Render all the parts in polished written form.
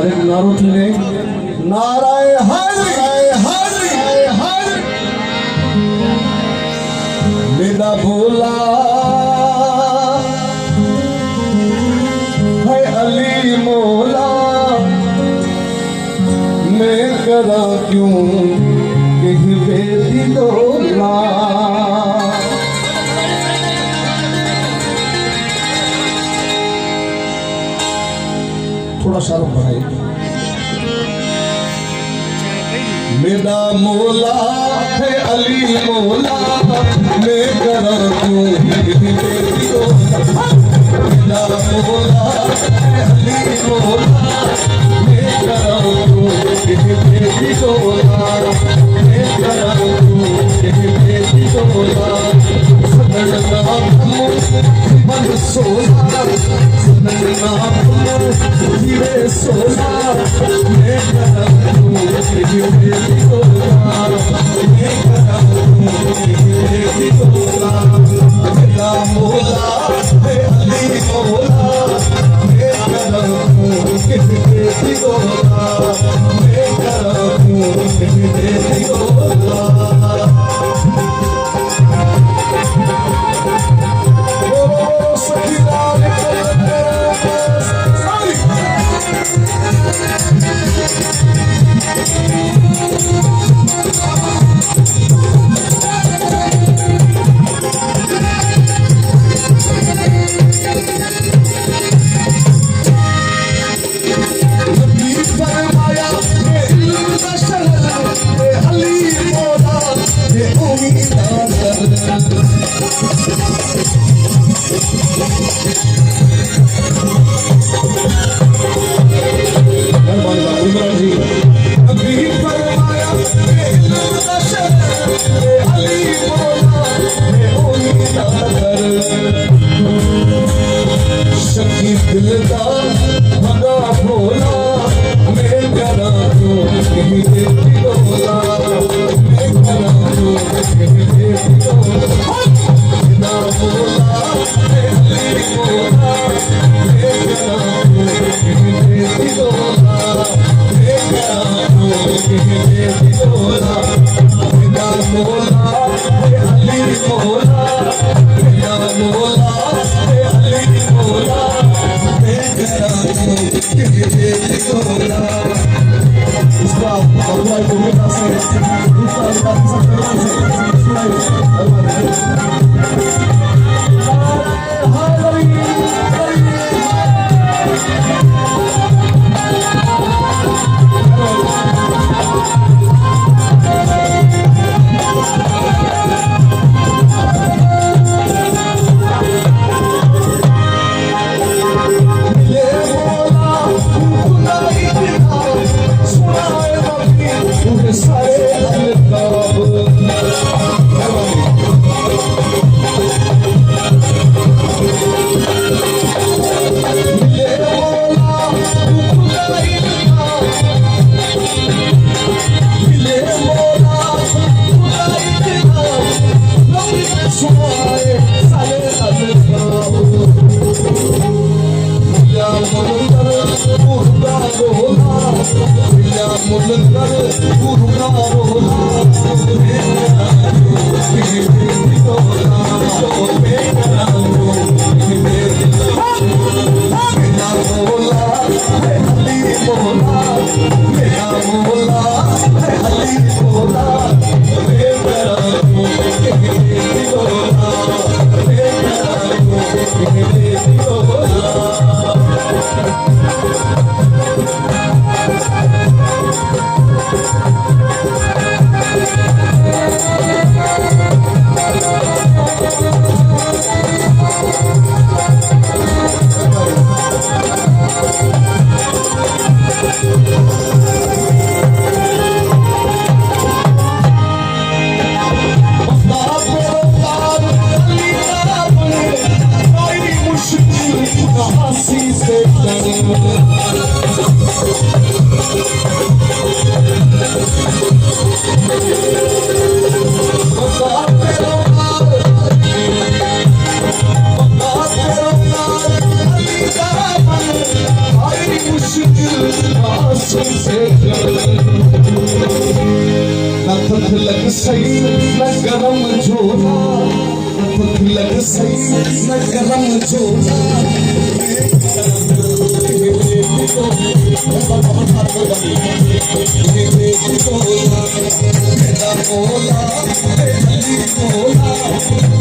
एक नारो थी ने नाराय हर मेरा भोला है अली मौला मैं करा क्यों कहीं बेदी डोला। थोड़ा शारों बढ़ाइए। मेरा मौला है अली मौला मैं करा क्यों कहीं बेदी डोला। मेरा मौला है अली मौला मैं करा क्यों कहीं बेदी डोला। मैं करा क्यों कहीं बेदी डोला। सदना मन सोला सदना हीरे सोला मैं करा क्यों कहीं बेदी डोला। मैं करा क्यों कहीं बेदी डोला। मेरा मौला है अली मौला मैं करा क्यों कहीं बेदी डोला। मैं करा क्यों कहीं बेदी डोला। दिलदार भगा भोला मैं करा क्यों कहीं बेदी डोला। मैं करा क्यों कहीं बेदी डोला। मेरा मौला है अली मौला मैं करा क्यों कहीं बेदी डोला। मैं करा क्यों कहीं बेदी डोला। मेरा मौला है अली मौला मेरा मौला है अली मौला इसका अल्लाह को मिला से दूसरा बात सब मुश्किल नथुथ लग सही न गरम झोला नथुथ लग सही न गरम झोला मेरा बोला अली बोला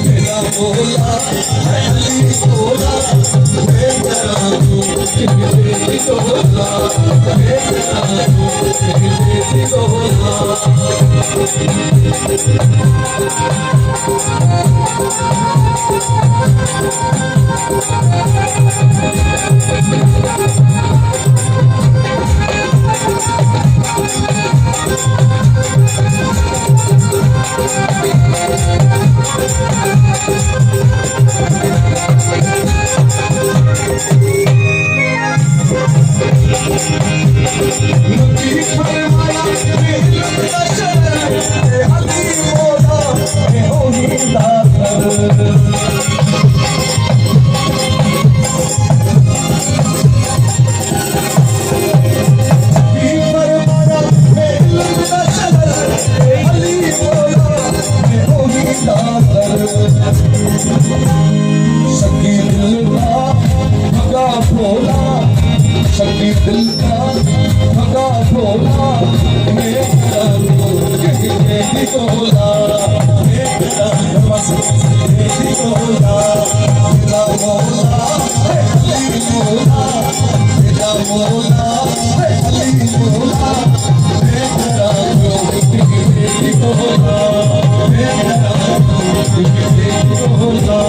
मेरा बोला अली बोला मेरा बोला शक्ति दिल का भगा भोला मेरा बोला मेरा बस बोला मेरा बोला अली बोला मेरा बोला अली बोला मेरा बोला मेरा बोला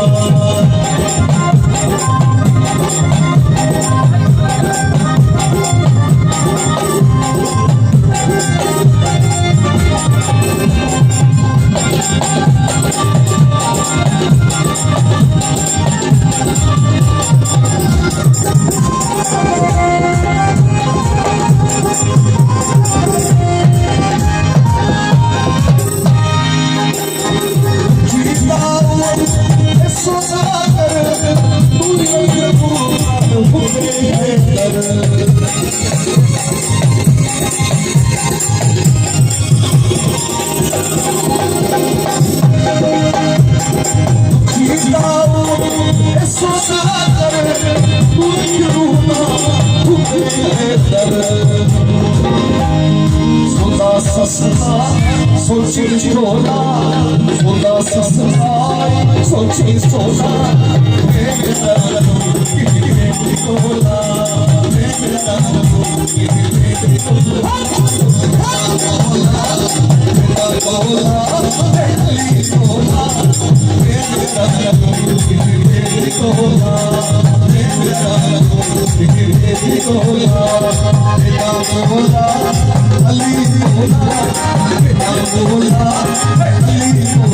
सोची सोना सोना ससुरा सोची सोना मेरा बोला मेरा बोला अली बोला मेरा बोला अली बोला